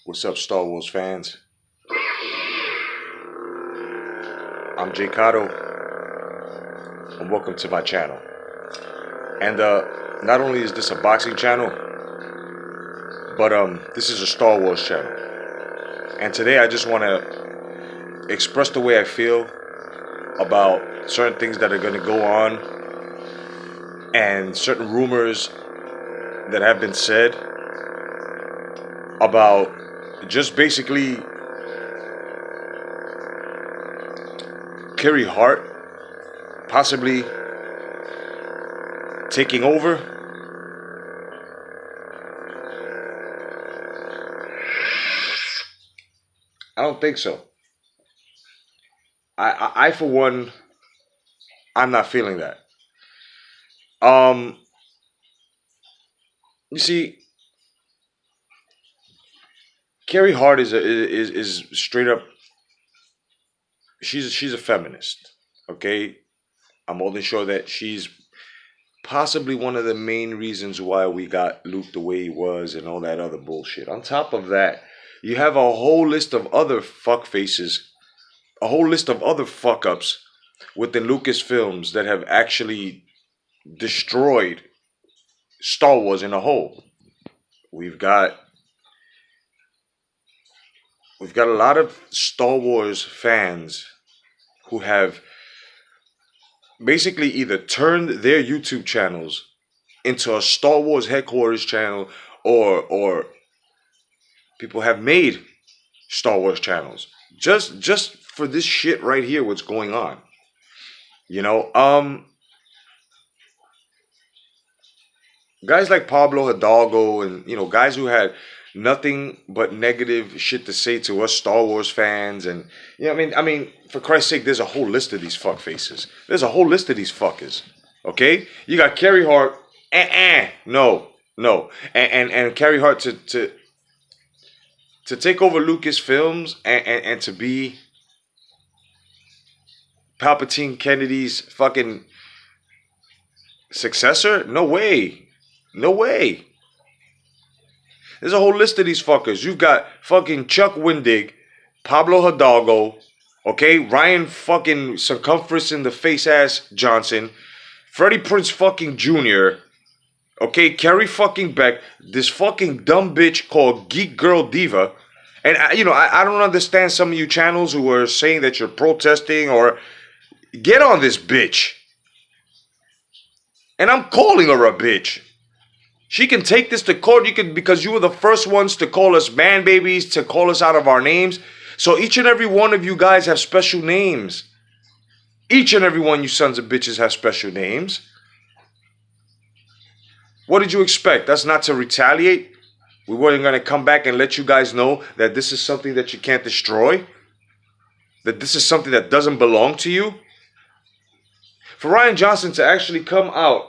What's up, Star Wars fans? I'm Jay Cotto, and welcome to my channel. And not only is this a boxing channel, but this is a Star Wars channel. And today I just want to express the way I feel about certain things that are going to go on and certain rumors that have been said about just basically Carrie Hart possibly taking over. I don't think so. I for one, I'm not feeling that. You see, Carrie Hart is straight up. She's a feminist. Okay, I'm more than sure that she's possibly one of the main reasons why we got Luke the way he was and all that other bullshit. On top of that, you have a whole list of other fuck faces, a whole list of other fuck ups within Lucasfilms that have actually destroyed Star Wars in a whole. We've got a lot of Star Wars fans who have basically either turned their YouTube channels into a Star Wars headquarters channel, or people have made Star Wars channels just for this shit right here. What's going on? You know, guys like Pablo Hidalgo and guys who had nothing but negative shit to say to us Star Wars fans, and I mean, for Christ's sake, there's a whole list of these fuck faces. There's a whole list of these fuckers. Okay, you got Carrie Hart. No, and Carrie Hart to take over Lucasfilms and to be Palpatine Kennedy's fucking successor? No way. No way. There's a whole list of these fuckers. You've got fucking Chuck Wendig, Pablo Hidalgo, okay, Ryan fucking Circumference in the face ass Johnson, Freddie Prinze fucking Jr., okay, Carrie fucking Beck, this fucking dumb bitch called Geek Girl Diva. And I don't understand some of you channels who are saying that you're protesting, or get on this bitch. And I'm calling her a bitch. She can take this to court. Because you were the first ones to call us man babies, to call us out of our names. So each and every one of you guys have special names. Each and every one, you sons of bitches, have special names. What did you expect? That's not to retaliate? We weren't going to come back and let you guys know that this is something that you can't destroy? That this is something that doesn't belong to you? For Ryan Johnson to actually come out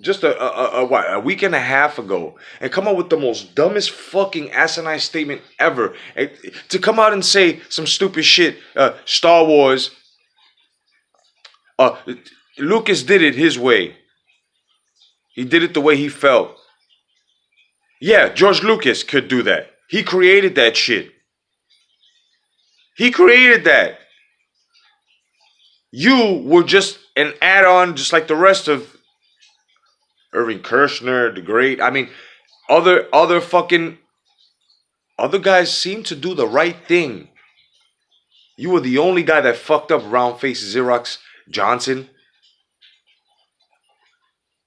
just a week and a half ago and come out with the most dumbest fucking asinine statement ever, and to come out and say some stupid shit, Star Wars, Lucas did it his way. He did it the way he felt. Yeah, George Lucas could do that. He created that shit. He created that. You were just an add-on, just like the rest of Irving Kershner, the Great. I mean, other guys seem to do the right thing. You were the only guy that fucked up round face Xerox Johnson.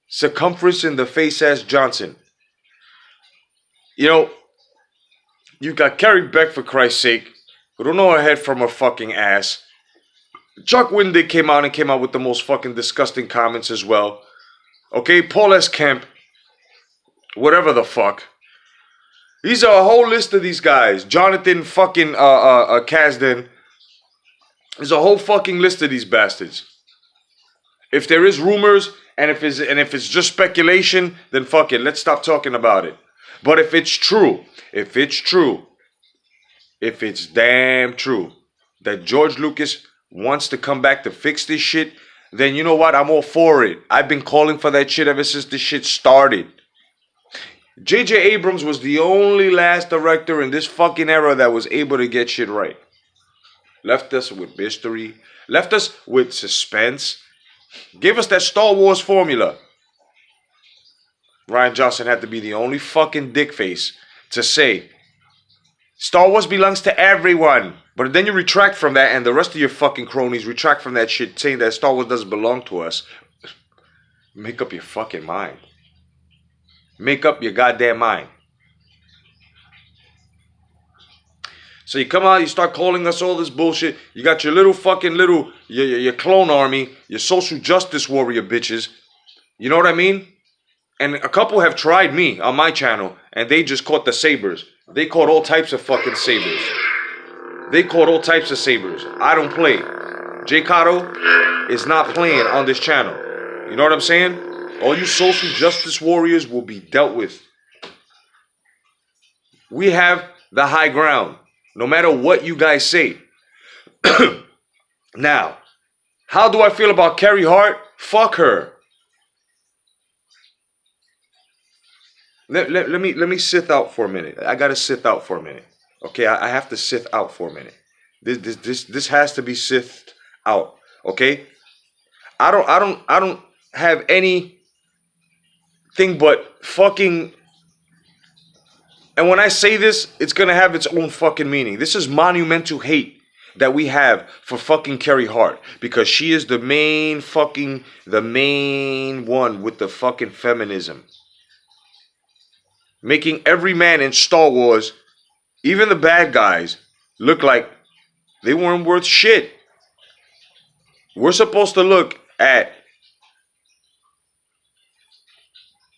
Circumference in the face ass Johnson. You've got Carrie Beck, for Christ's sake, who don't know her head from her fucking ass. Chuck Wendig came out with the most fucking disgusting comments as well. Okay, Paul S. Kemp, whatever the fuck. These are a whole list of these guys. Jonathan fucking Kasdan. There's a whole fucking list of these bastards. If there is rumors and if it's just speculation, then fuck it. Let's stop talking about it. But if it's damn true that George Lucas wants to come back to fix this shit, then you know what? I'm all for it. I've been calling for that shit ever since this shit started. J.J. Abrams was the only last director in this fucking era that was able to get shit right. Left us with mystery. Left us with suspense. Gave us that Star Wars formula. Rian Johnson had to be the only fucking dickface to say Star Wars belongs to everyone. But then you retract from that, and the rest of your fucking cronies retract from that shit, saying that Star Wars doesn't belong to us. Make up your fucking mind. Make up your goddamn mind. So you come out, you start calling us all this bullshit. You got your little fucking your clone army, your social justice warrior bitches. You know what I mean? And a couple have tried me on my channel, and they just caught the sabers. They caught all types of fucking sabers. They caught all types of sabers. I don't play. Jay Cotto is not playing on this channel. You know what I'm saying? All you social justice warriors will be dealt with. We have the high ground, no matter what you guys say. Now, how do I feel about Carrie Hart? Fuck her. Let me sit out for a minute. I gotta sit out for a minute. Okay, I have to sit out for a minute. This has to be sifted out. Okay, I don't have anything but fucking. And when I say this, it's gonna have its own fucking meaning. This is monumental hate that we have for fucking Carrie Hart, because she is the main one with the fucking feminism. Making every man in Star Wars, even the bad guys, look like they weren't worth shit. We're supposed to look at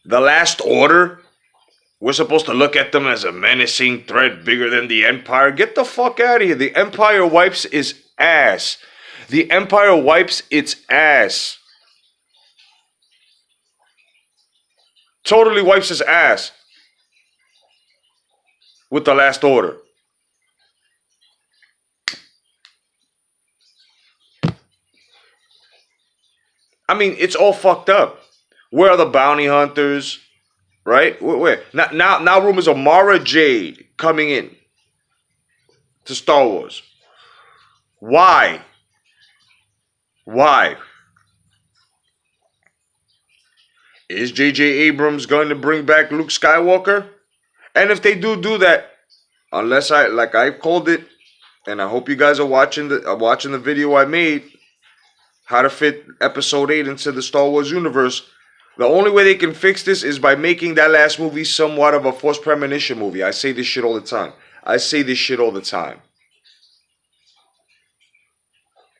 the Last Order. We're supposed to look at them as a menacing threat bigger than the Empire. Get the fuck out of here. The Empire wipes its ass. The Empire wipes its ass. Totally wipes its ass with the Last Order. I mean, it's all fucked up. Where are the bounty hunters? Right? Where? Now rumors of Mara Jade coming in to Star Wars. Why? Why? Is J.J. Abrams going to bring back Luke Skywalker? And if they do that, unless I've called it, and I hope you guys are watching the video I made, how to fit Episode 8 into the Star Wars universe. The only way they can fix this is by making that last movie somewhat of a Force Premonition movie. I say this shit all the time.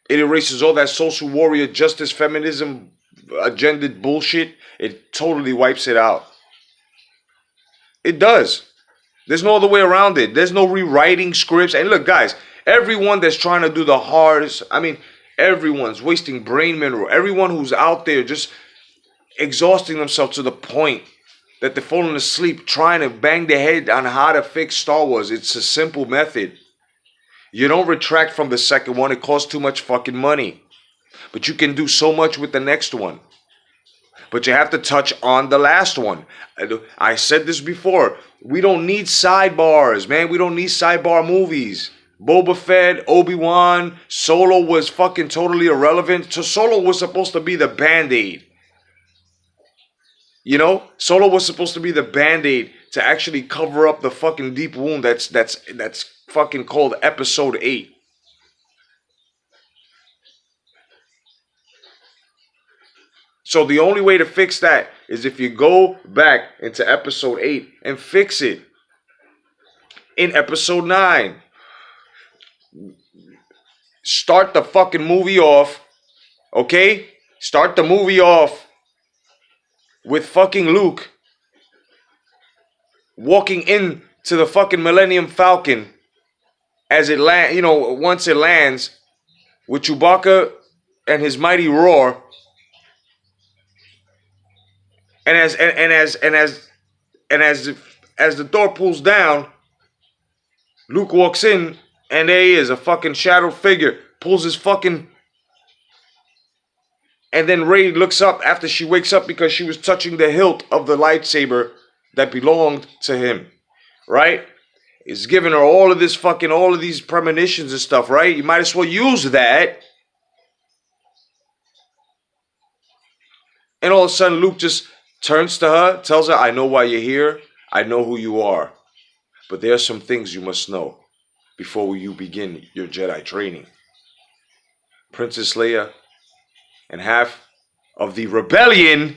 It erases all that social warrior, justice, feminism, agendaed bullshit. It totally wipes it out. It does. There's no other way around it. There's no rewriting scripts. And look, guys, everyone that's trying to do the hardest, everyone's wasting brain mineral. Everyone who's out there just exhausting themselves to the point that they're falling asleep trying to bang their head on how to fix Star Wars. It's a simple method. You don't retract from the second one. It costs too much fucking money. But you can do so much with the next one. But you have to touch on the last one. I said this before. We don't need sidebars, man. We don't need sidebar movies. Boba Fett, Obi-Wan, Solo was fucking totally irrelevant. So Solo was supposed to be the Band-Aid. You know? Solo was supposed to be the Band-Aid to actually cover up the fucking deep wound that's fucking called Episode 8. So the only way to fix that is if you go back into Episode 8 and fix it. In Episode 9. Start the fucking movie off. Okay? Start the movie off with fucking Luke walking into the fucking Millennium Falcon as it once it lands with Chewbacca and his mighty roar. And as the door pulls down, Luke walks in, and there he is, a fucking shadow figure, pulls his fucking. And then Rey looks up after she wakes up because she was touching the hilt of the lightsaber that belonged to him, right? Is giving her all of these premonitions and stuff, right? You might as well use that. And all of a sudden, Luke just turns to her, tells her, I know why you're here. I know who you are. But there are some things you must know before you begin your Jedi training. Princess Leia and half of the rebellion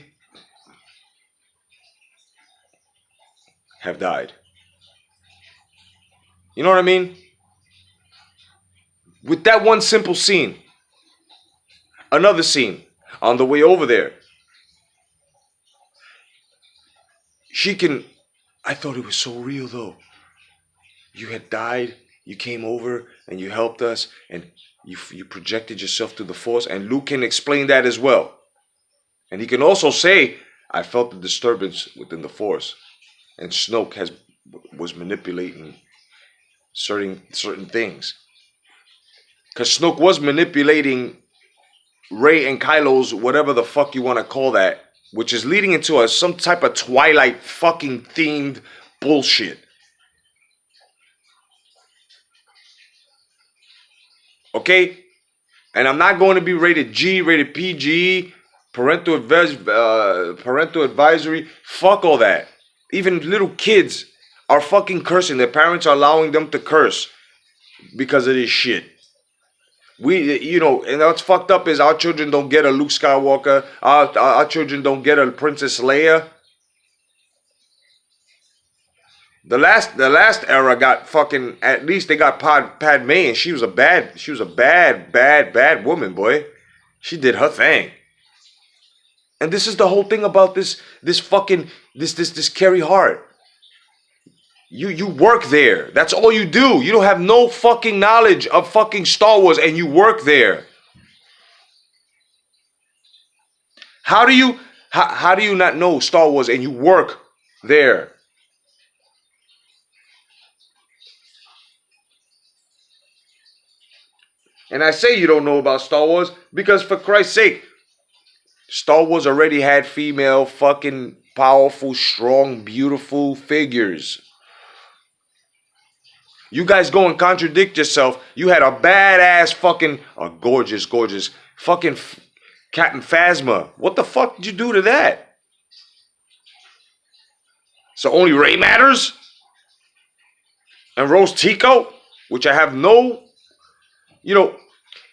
have died. You know what I mean? With that one simple scene. Another scene. On the way over there. I thought it was so real though. You had died, you came over and you helped us and you projected yourself through the Force, and Luke can explain that as well. And he can also say, I felt the disturbance within the Force. And Snoke was manipulating certain things. Because Snoke was manipulating Rey and Kylo's, whatever the fuck you want to call that, which is leading into some type of Twilight fucking themed bullshit. Okay? And I'm not going to be rated G, rated PG, parental advisory. Fuck all that. Even little kids are fucking cursing. Their parents are allowing them to curse because of this shit. And what's fucked up is our children don't get a Luke Skywalker. Our children don't get a Princess Leia. The last era got fucking, at least they got Padme, and she was a bad woman, boy. She did her thing. And this is the whole thing about this Carrie Hart. You work there. That's all you do. You don't have no fucking knowledge of fucking Star Wars, and you work there. How do you not know Star Wars and you work there? And I say you don't know about Star Wars because, for Christ's sake, Star Wars already had female fucking powerful, strong, beautiful figures. You guys go and contradict yourself. You had a badass fucking, gorgeous fucking Captain Phasma. What the fuck did you do to that? So only Rey matters? And Rose Tico? Which I have no,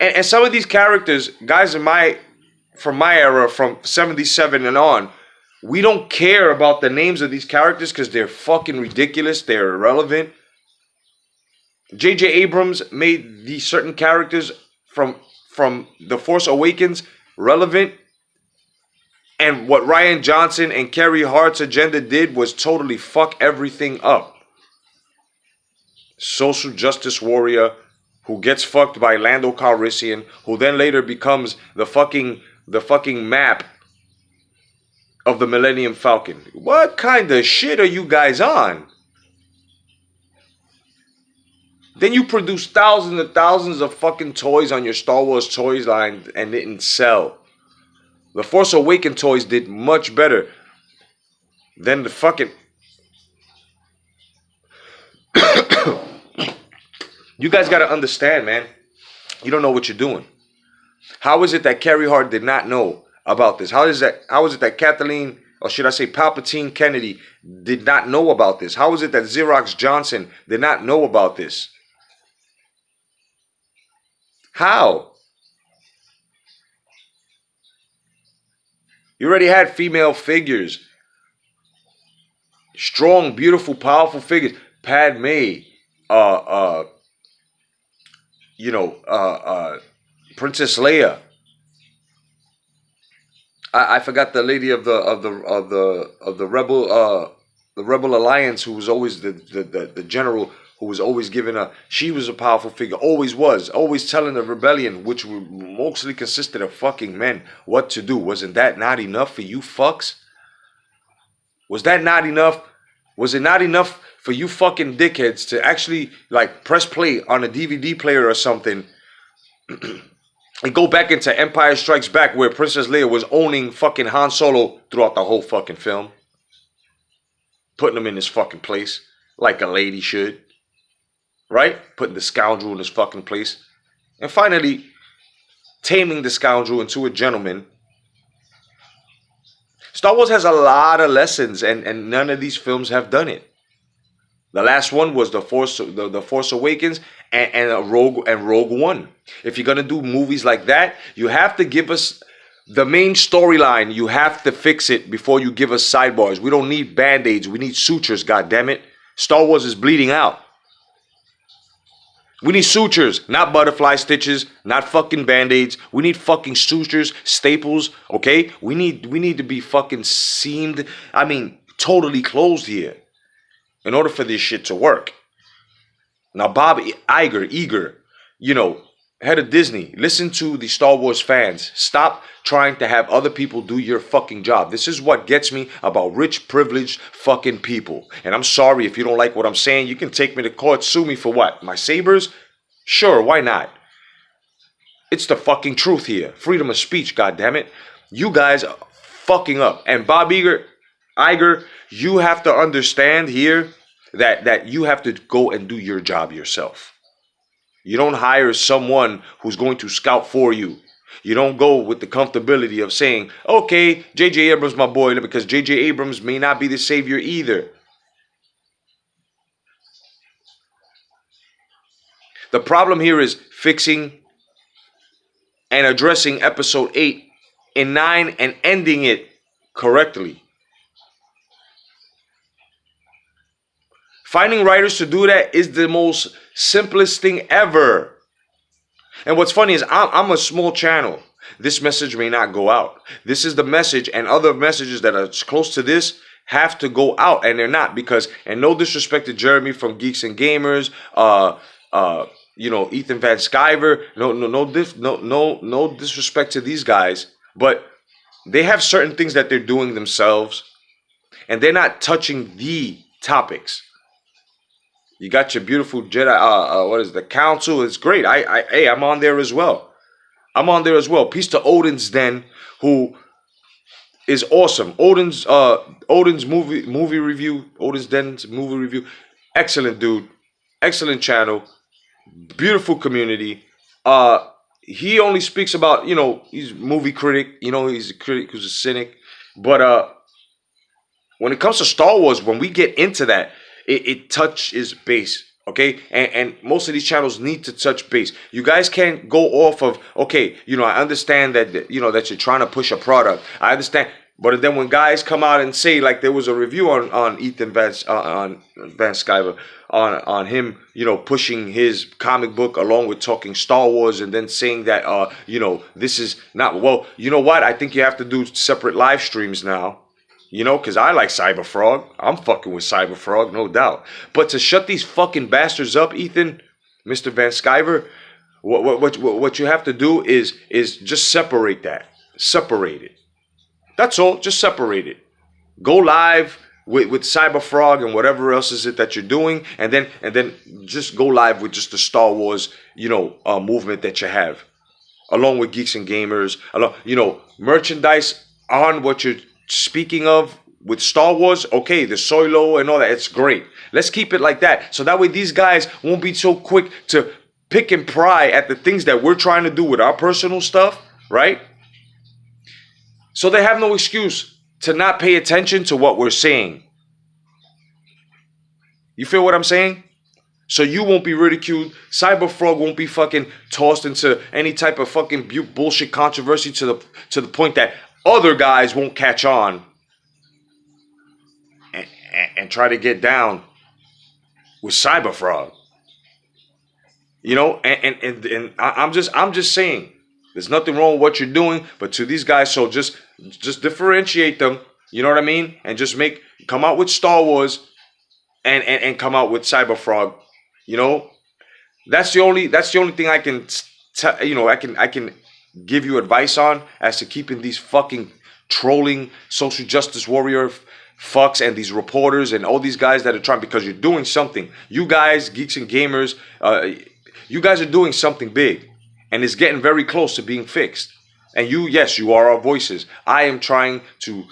and some of these characters, guys from my era, from 77 and on, we don't care about the names of these characters because they're fucking ridiculous. They're irrelevant. J.J. Abrams made these certain characters from The Force Awakens relevant. And what Rian Johnson and Carrie Hart's agenda did was totally fuck everything up. Social justice warrior who gets fucked by Lando Calrissian, who then later becomes the fucking map of the Millennium Falcon. What kind of shit are you guys on? Then you produce thousands and thousands of fucking toys on your Star Wars toys line and didn't sell. The Force Awakens toys did much better than the fucking... You guys got to understand, man. You don't know what you're doing. How is it that Carrie Hart did not know about this? How is it that Kathleen, or should I say Palpatine Kennedy, did not know about this? How is it that Xerox Johnson did not know about this? How? You already had female figures. Strong, beautiful, powerful figures. Padme, Princess Leia. I forgot the lady of the Rebel Alliance, who was always the general, who was always giving she was a powerful figure, always telling the rebellion, which mostly consisted of fucking men, what to do. Wasn't that not enough for you fucks? Was that not enough? Was it not enough for you fucking dickheads to actually press play on a DVD player or something and go back into Empire Strikes Back, where Princess Leia was owning fucking Han Solo throughout the whole fucking film? putting him in his fucking place like a lady should, right? Putting the scoundrel in his fucking place. And finally, taming the scoundrel into a gentleman. Star Wars has a lot of lessons, and none of these films have done it. The last one was the Force Awakens and Rogue One. If you're gonna do movies like that, you have to give us the main storyline. You have to fix it before you give us sidebars. We don't need band-aids. We need sutures, goddammit. Star Wars is bleeding out. We need sutures, not butterfly stitches, not fucking band-aids. We need fucking sutures, staples, okay? We need to be fucking seamed, totally closed here in order for this shit to work. Now, Bob Iger, head of Disney, listen to the Star Wars fans. Stop trying to have other people do your fucking job. This is what gets me about rich, privileged fucking people. And I'm sorry if you don't like what I'm saying. You can take me to court, sue me for what? My sabers? Sure, why not? It's the fucking truth here. Freedom of speech, goddammit. You guys are fucking up. And Bob Iger, you have to understand here that you have to go and do your job yourself. You don't hire someone who's going to scout for you. You don't go with the comfortability of saying, okay, J.J. Abrams, my boy, because J.J. Abrams may not be the savior either. The problem here is fixing and addressing episode 8 and 9 and ending it correctly. Finding writers to do that is the most simplest thing ever. And what's funny is I'm a small channel. This message may not go out. This is the message, and other messages that are close to this have to go out, and they're not, because, and no disrespect to Jeremy from Geeks and Gamers, Ethan Van Sciver, no disrespect to these guys, but they have certain things that they're doing themselves, and they're not touching the topics. You got your beautiful Jedi, the Council. It's great. I'm on there as well. Peace to Odin's Den, who is awesome. Odin's movie review. Odin's Den's movie review. Excellent dude. Excellent channel. Beautiful community. He only speaks about, he's a movie critic. He's a critic who's a cynic. But when it comes to Star Wars, when we get into that, it touches base, okay? And most of these channels need to touch base. You guys can't go off of, okay, I understand that, that you're trying to push a product. I understand. But then when guys come out and say, like there was a review on Ethan Van Sciver, on him, pushing his comic book along with talking Star Wars, and then saying that, this is not, well, you know what? I think you have to do separate live streams now. Because I like Cyberfrog. I'm fucking with Cyberfrog, no doubt. But to shut these fucking bastards up, Ethan, Mr. Van Sciver, what you have to do is just separate that. Separate it. That's all. Just separate it. Go live with Cyberfrog and whatever else is it that you're doing, and then just go live with just the Star Wars, movement that you have, along with Geeks and Gamers, merchandise on what you're speaking of with Star Wars. Okay, the Solo and all that, it's great. Let's keep it like that, so that way these guys won't be so quick to pick and pry at the things that we're trying to do with our personal stuff, right? So they have no excuse to not pay attention to what we're saying. You feel what I'm saying? So you won't be ridiculed. Cyberfrog won't be fucking tossed into any type of fucking bullshit controversy to the point that other guys won't catch on and try to get down with Cyberfrog. And I'm just saying, there's nothing wrong with what you're doing, but to these guys, so just differentiate them, you know what I mean? And just come out with Star Wars and come out with Cyberfrog, That's the only thing I can I can give you advice on, as to keeping these fucking trolling social justice warrior fucks and these reporters and all these guys that are trying, because you're doing something. You guys, Geeks and Gamers, you guys are doing something big, and it's getting very close to being fixed. And yes, you are our voices. I am trying to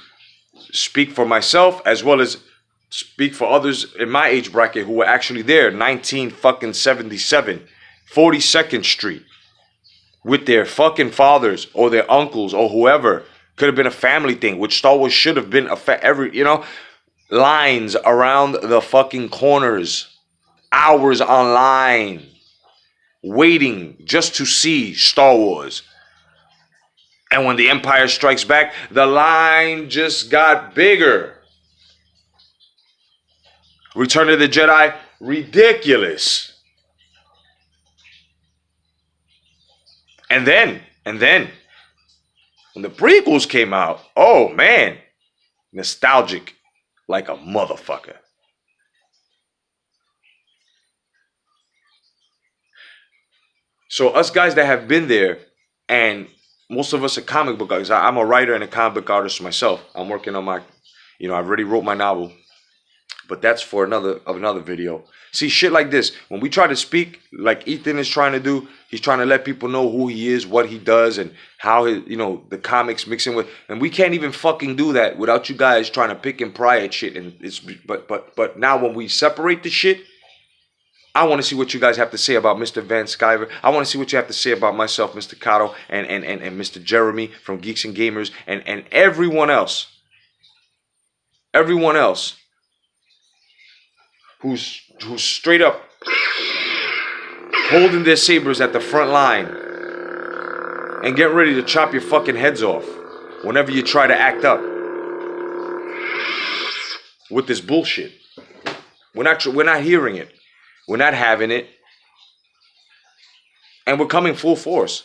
speak for myself, as well as speak for others in my age bracket who were actually there, 1977, 42nd Street, with their fucking fathers or their uncles or whoever. Could have been a family thing, which Star Wars should have been lines around the fucking corners, hours online, waiting just to see Star Wars. And when The Empire Strikes Back, the line just got bigger. Return of the Jedi, ridiculous. And then, when the prequels came out, oh man, nostalgic like a motherfucker. So us guys that have been there, and most of us are comic book artists. I'm a writer and a comic book artist myself. I'm working on my, I already wrote my novel, but that's for another video. See, shit like this, when we try to speak like Ethan is trying to do, he's trying to let people know who he is, what he does, and how his, the comics mix in with, and we can't even fucking do that without you guys trying to pick and pry at shit. And it's but now when we separate the shit, I want to see what you guys have to say about Mr. Van Skyver. I want to see what you have to say about myself, Mr. Cotto, and Mr. Jeremy from Geeks and Gamers, and everyone else. Everyone else who's straight up holding their sabers at the front line and getting ready to chop your fucking heads off whenever you try to act up with this bullshit. We're not hearing it. We're not having it. And we're coming full force.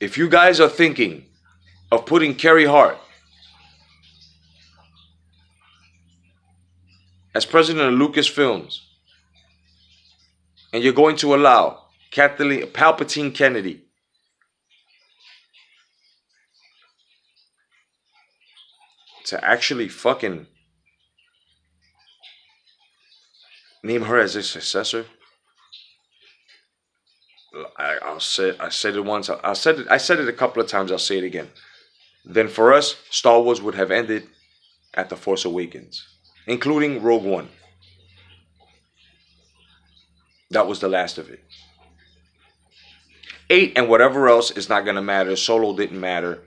If you guys are thinking of putting Carrie Hart as president of Lucasfilms, and you're going to allow Palpatine Kennedy to actually fucking name her as a successor, I said it once. I said it a couple of times. I'll say it again. Then for us, Star Wars would have ended at The Force Awakens, including Rogue One. That was the last of it. 8 and whatever else is not gonna matter. Solo didn't matter.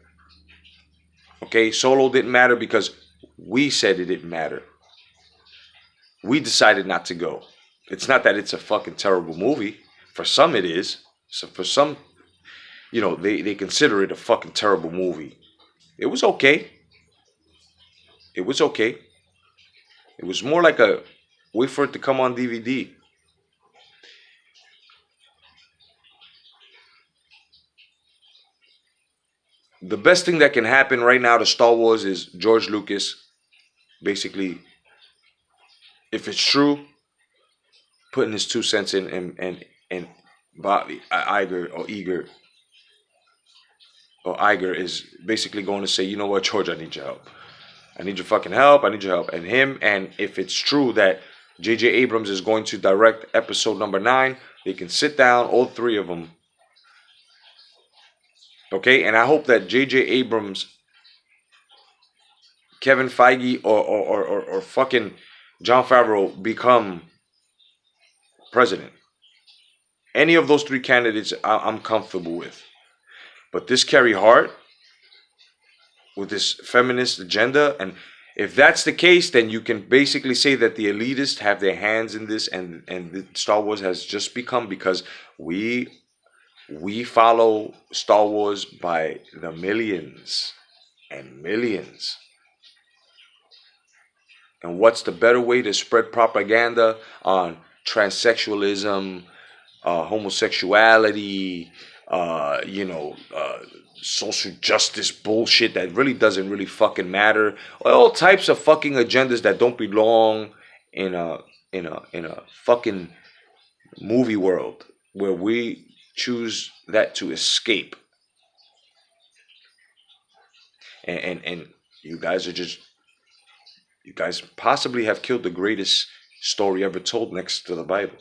Okay, Solo didn't matter because we said it didn't matter. We decided not to go. It's not that it's a fucking terrible movie. For some it is. So for some, they consider it a fucking terrible movie. It was okay. It was okay. It was more like a wait for it to come on DVD. The best thing that can happen right now to Star Wars is George Lucas, basically, if it's true, putting his 2 cents in, and Bobby Iger is basically going to say, you know what, George, I need your help. I need your fucking help. I need your help. And if it's true that J.J. Abrams is going to direct episode number 9, they can sit down, all 3 of them. Okay, and I hope that J.J. Abrams, Kevin Feige, or fucking Jon Favreau become president. Any of those 3 candidates, I'm comfortable with. But this Carrie Hart, with this feminist agenda, and if that's the case, then you can basically say that the elitists have their hands in this, and Star Wars has just become, because we follow Star Wars by the millions and millions. And what's the better way to spread propaganda on transsexualism, homosexuality, social justice bullshit that really doesn't really fucking matter? All types of fucking agendas that don't belong in a fucking movie world where we choose that to escape. And you guys possibly have killed the greatest story ever told next to the Bible.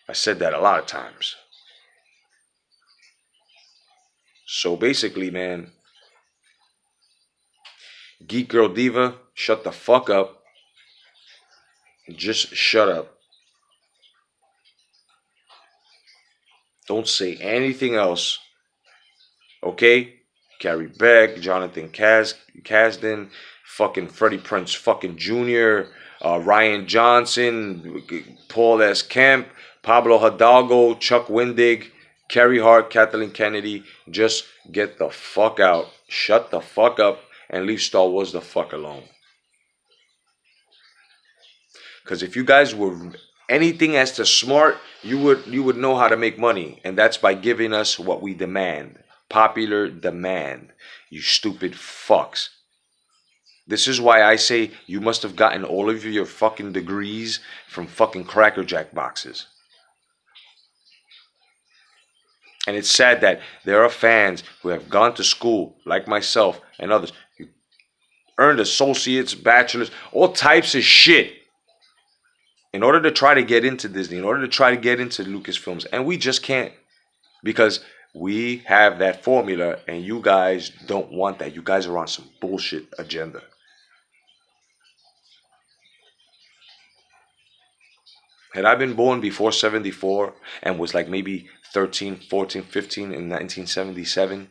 I said that a lot of times. So basically, man, Geek Girl Diva, shut the fuck up. Just shut up. Don't say anything else. Okay? Carrie Beck, Jonathan Kasdan, fucking Freddie Prinze fucking Jr., Ryan Johnson, Paul S. Kemp, Pablo Hidalgo, Chuck Wendig, Kerry Hart, Kathleen Kennedy. Just get the fuck out. Shut the fuck up and leave Star Wars the fuck alone. Because if you guys were anything as to smart, you would know how to make money. And that's by giving us what we demand. Popular demand. You stupid fucks. This is why I say you must have gotten all of your fucking degrees from fucking Cracker Jack boxes. And it's sad that there are fans who have gone to school, like myself and others, who earned associates, bachelors, all types of shit in order to try to get into Disney, in order to try to get into Lucasfilms. And we just can't, because we have that formula and you guys don't want that. You guys are on some bullshit agenda. Had I been born before 74 and was like maybe 13, 14, 15 in 1977,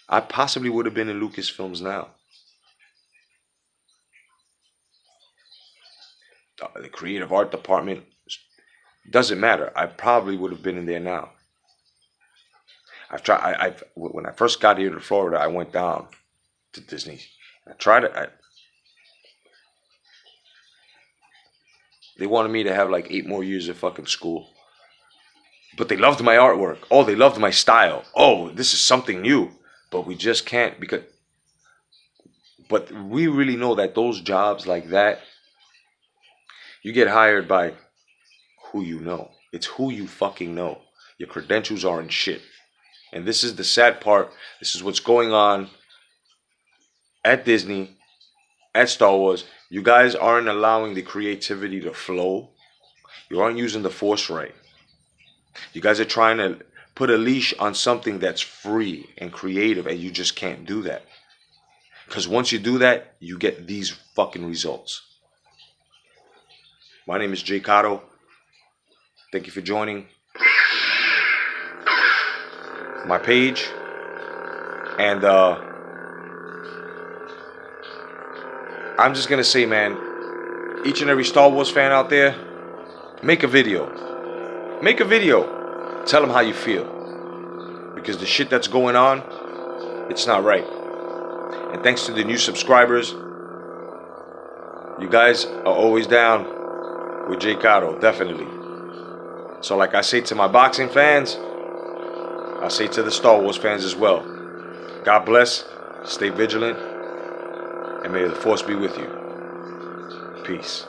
I possibly would have been in Lucasfilms now. The creative art department, doesn't matter. I probably would have been in there now. When I first got here to Florida, I went down to Disney. They wanted me to have like 8 more years of fucking school. But they loved my artwork. Oh, they loved my style. Oh, this is something new. But we just can't But we really know that those jobs like that, you get hired by who you know. It's who you fucking know. Your credentials aren't shit. And this is the sad part. This is what's going on at Disney, at Star Wars. You guys aren't allowing the creativity to flow. You aren't using the force right. You guys are trying to put a leash on something that's free and creative, and you just can't do that. Because once you do that, you get these fucking results. My name is Jay Cotto. Thank you for joining my page. And I'm just going to say, man, each and every Star Wars fan out there, make a video. Make a video. Tell them how you feel. Because the shit that's going on, it's not right. And thanks to the new subscribers, you guys are always down with Jay Cotto, definitely. So like I say to my boxing fans, I say to the Star Wars fans as well. God bless, stay vigilant, and may the Force be with you. Peace.